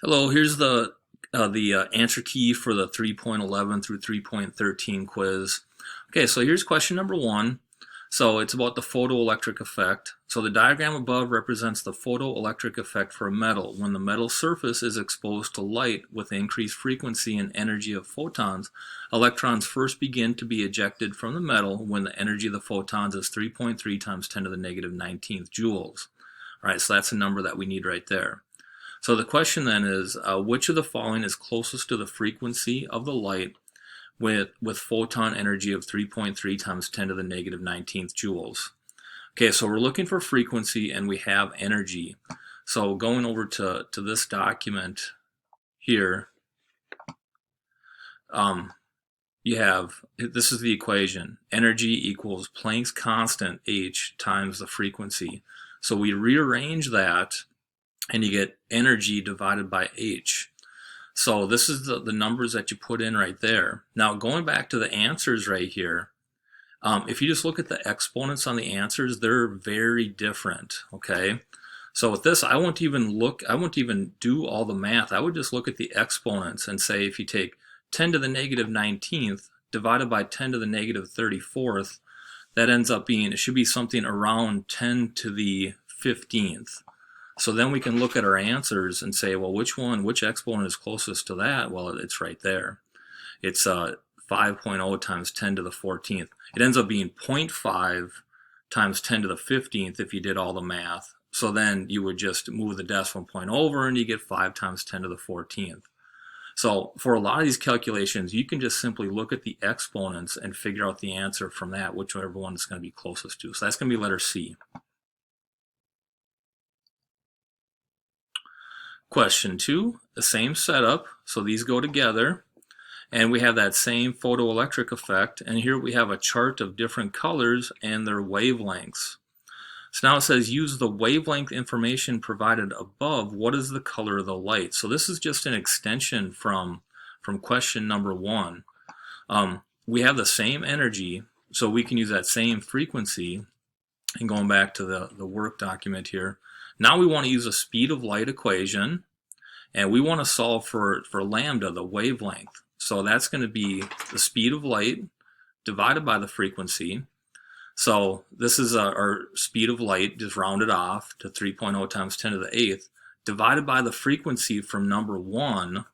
Hello, here's the answer key for the 3.11 through 3.13 quiz. Okay, so here's question number one. So it's about the photoelectric effect. So the diagram above represents the photoelectric effect for a metal. When the metal surface is exposed to light with increased frequency and energy of photons, electrons first begin to be ejected from the metal when the energy of the photons is 3.3 times 10 to the negative 19th joules. All right, so that's a number that we need right there. So the question then is, which of the following is closest to the frequency of the light with photon energy of 3.3 times 10 to the negative 19th joules? Okay, so we're looking for frequency and we have energy. So going over to this document here, you have, this is the equation, energy equals Planck's constant H times the frequency. So we rearrange that and you get energy divided by H. So this is the numbers that you put in right there. Now going back to the answers right here, if you just look at the exponents on the answers, they're very different, okay? So with this, I won't even do all the math. I would just look at the exponents and say if you take 10 to the negative 19th divided by 10 to the negative 34th, that ends up being, it should be something around 10 to the 15th. So then we can look at our answers and say, well, which exponent is closest to that? Well, it's right there. It's 5.0 times 10 to the 14th. It ends up being 0.5 times 10 to the 15th if you did all the math. So then you would just move the decimal point over and you get 5 times 10 to the 14th. So for a lot of these calculations, you can just simply look at the exponents and figure out the answer from that, whichever one is going to be closest to. So that's going to be letter C. Question 2, the same setup, so these go together, and we have that same photoelectric effect, and here we have a chart of different colors and their wavelengths. So now it says use the wavelength information provided above. What is the color of the light? So this is just an extension from question number 1. We have the same energy, so we can use that same frequency, and going back to the work document here, now we want to use a speed of light equation, and we want to solve for lambda, the wavelength. So that's going to be the speed of light divided by the frequency. So this is our speed of light, just rounded off to 3.0 times 10 to the 8th, divided by the frequency from number 1,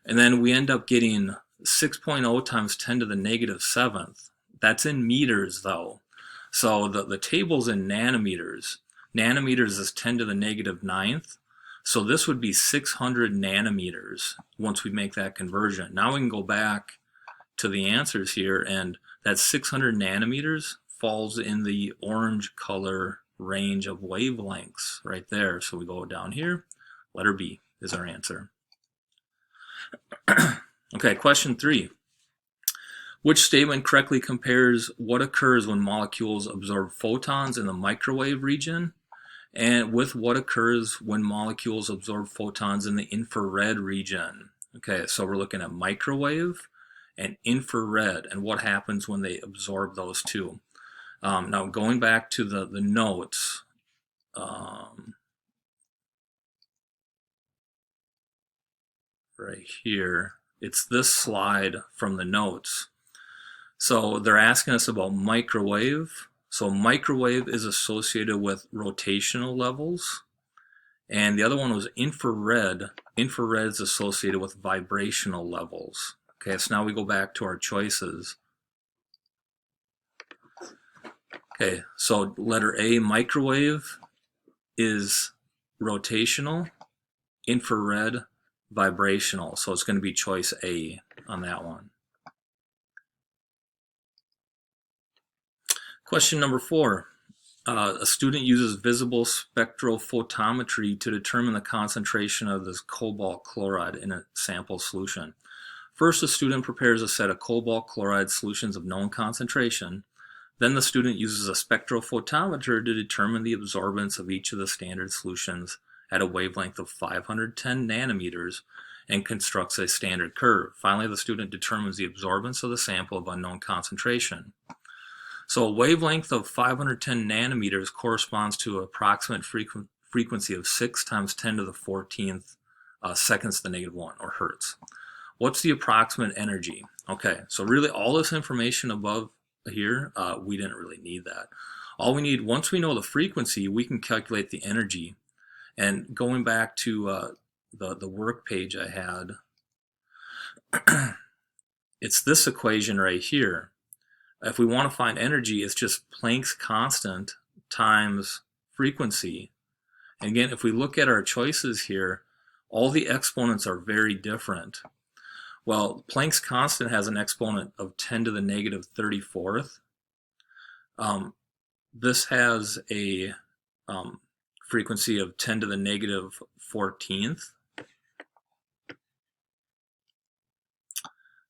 and then we end up getting 6.0 times 10 to the negative 7th. That's in meters though. So the table's in nanometers. Nanometers is 10 to the negative 9th. So this would be 600 nanometers once we make that conversion. Now we can go back to the answers here, and that 600 nanometers falls in the orange color range of wavelengths right there. So we go down here, letter B is our answer. Okay, question 3. Which statement correctly compares what occurs when molecules absorb photons in the microwave region and with what occurs when molecules absorb photons in the infrared region? Okay, so we're looking at microwave and infrared and what happens when they absorb those two. Now going back to the notes, right here, it's this slide from the notes. So they're asking us about microwave. So microwave is associated with rotational levels. And the other one was infrared. Infrared is associated with vibrational levels. Okay, so now we go back to our choices. Okay, so letter A, microwave, is rotational. Infrared, vibrational. So it's going to be choice A on that one. Question number 4. A student uses visible spectrophotometry to determine the concentration of this cobalt chloride in a sample solution. First, the student prepares a set of cobalt chloride solutions of known concentration. Then the student uses a spectrophotometer to determine the absorbance of each of the standard solutions at a wavelength of 510 nanometers and constructs a standard curve. Finally, the student determines the absorbance of the sample of unknown concentration. So a wavelength of 510 nanometers corresponds to an approximate frequency of 6 times 10 to the 14th seconds to the -1, or hertz. What's the approximate energy? Okay, so really all this information above here, we didn't really need that. All we need, once we know the frequency, we can calculate the energy. And going back to the work page I had, it's this equation right here. If we want to find energy, it's just Planck's constant times frequency. And again, if we look at our choices here, all the exponents are very different. Well, Planck's constant has an exponent of 10 to the -34th. This has a frequency of 10 to the -14th.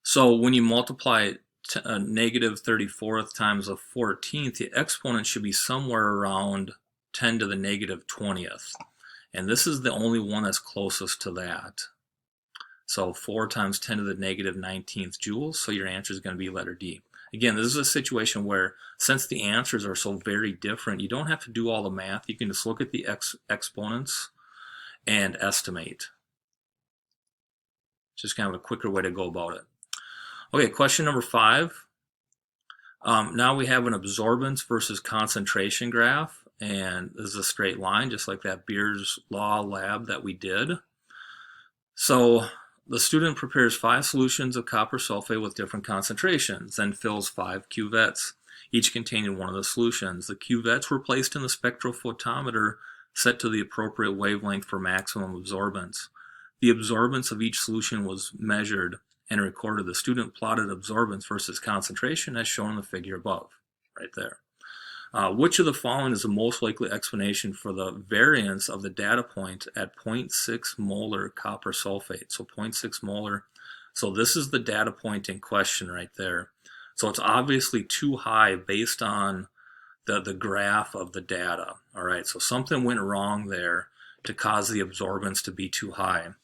So when you multiply -34th times a 14th, the exponent should be somewhere around 10 to the -20th. And this is the only one that's closest to that. So 4 times 10 to the -19th joules, so your answer is going to be letter D. Again, this is a situation where, since the answers are so very different, you don't have to do all the math. You can just look at the exponents and estimate. Just kind of a quicker way to go about it. Okay, question number 5. Now we have an absorbance versus concentration graph, and this is a straight line, just like that Beer's Law lab that we did. So the student prepares 5 solutions of copper sulfate with different concentrations, then fills 5 cuvettes, each containing one of the solutions. The cuvettes were placed in the spectrophotometer set to the appropriate wavelength for maximum absorbance. The absorbance of each solution was measured and recorded. The student plotted absorbance versus concentration as shown in the figure above, right there. Which of the following is the most likely explanation for the variance of the data point at 0.6 molar copper sulfate? So 0.6 molar. So this is the data point in question right there. So it's obviously too high based on the graph of the data. All right, so something went wrong there to cause the absorbance to be too high.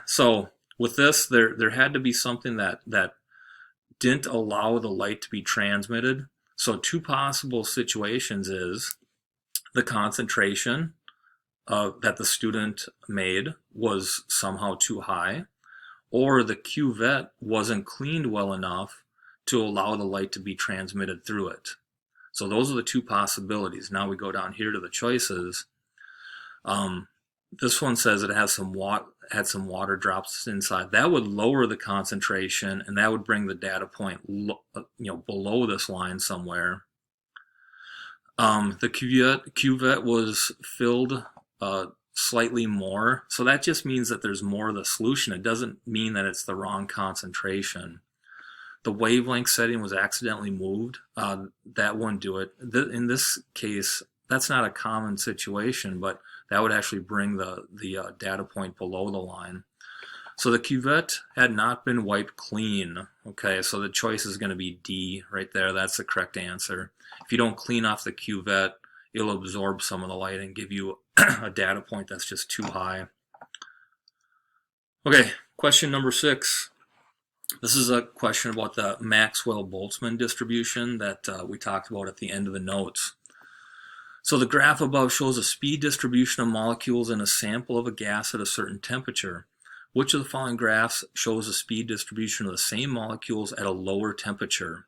So with this, there had to be something that didn't allow the light to be transmitted. So 2 possible situations is the concentration that the student made was somehow too high, or the cuvette wasn't cleaned well enough to allow the light to be transmitted through it. So those are the 2 possibilities. Now we go down here to the choices. This one says it has had some water drops inside. That would lower the concentration, and that would bring the data point below this line somewhere. The cuvette was filled slightly more, so that just means that there's more of the solution. It doesn't mean that it's the wrong concentration. The wavelength setting was accidentally moved. That wouldn't do it. In this case, that's not a common situation, but that would actually bring the data point below the line. So the cuvette had not been wiped clean. Okay, so the choice is going to be D right there. That's the correct answer. If you don't clean off the cuvette, it'll absorb some of the light and give you a data point that's just too high. Okay, question number 6. This is a question about the Maxwell-Boltzmann distribution that we talked about at the end of the notes. So the graph above shows a speed distribution of molecules in a sample of a gas at a certain temperature. Which of the following graphs shows a speed distribution of the same molecules at a lower temperature?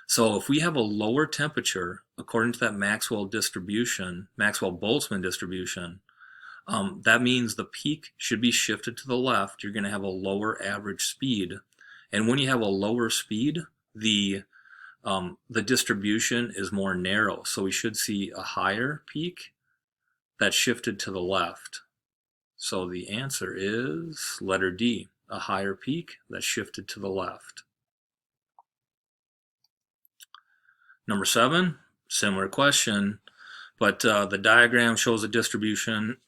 So if we have a lower temperature, according to that Maxwell-Boltzmann distribution, that means the peak should be shifted to the left. You're going to have a lower average speed. And when you have a lower speed, the distribution is more narrow, so we should see a higher peak that's shifted to the left. So the answer is letter D, a higher peak that's shifted to the left. Number 7, similar question, but the diagram shows a distribution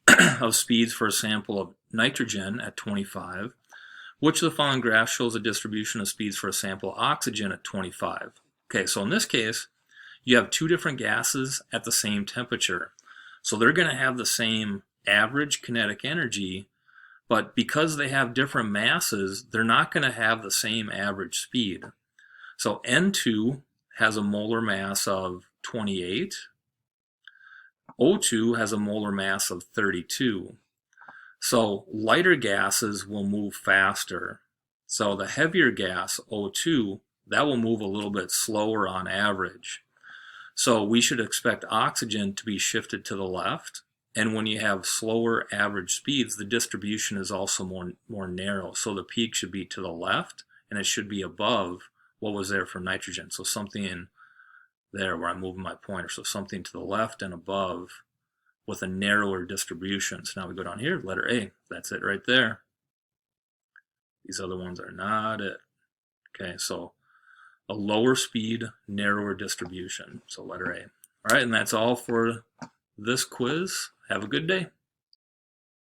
of speeds for a sample of nitrogen at 25. Which of the following graphs shows a distribution of speeds for a sample of oxygen at 25? Okay, so in this case, you have 2 different gases at the same temperature. So they're going to have the same average kinetic energy, but because they have different masses, they're not going to have the same average speed. So N2 has a molar mass of 28. O2 has a molar mass of 32. So lighter gases will move faster. So the heavier gas, O2, that will move a little bit slower on average. So we should expect oxygen to be shifted to the left. And when you have slower average speeds, the distribution is also more narrow. So the peak should be to the left, and it should be above what was there for nitrogen. So something in there where I'm moving my pointer. So something to the left and above with a narrower distribution. So now we go down here, letter A. That's it right there. These other ones are not it. Okay, so a lower speed, narrower distribution. So letter A. All right, and that's all for this quiz. Have a good day.